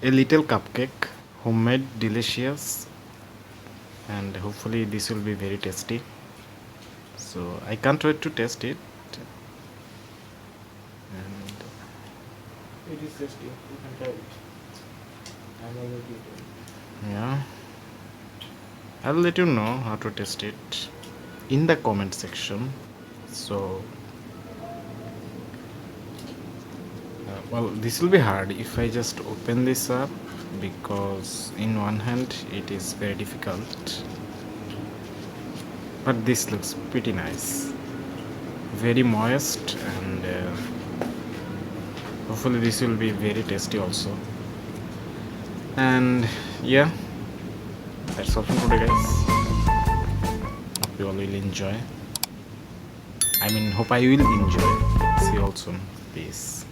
a little cupcake, homemade, delicious, and hopefully this will be very tasty. So I can't wait to taste it. And It is tasty. You can try it. I'm already eating. yeah, I'll let you know how to taste it in the comment section. So well, this will be hard if I just open this up, because in one hand it is very difficult, but this looks pretty nice, very moist, and hopefully this will be very tasty also. And yeah, that's all for today, guys. Hope you all will enjoy. I mean, hope I will enjoy. See you all soon. Peace.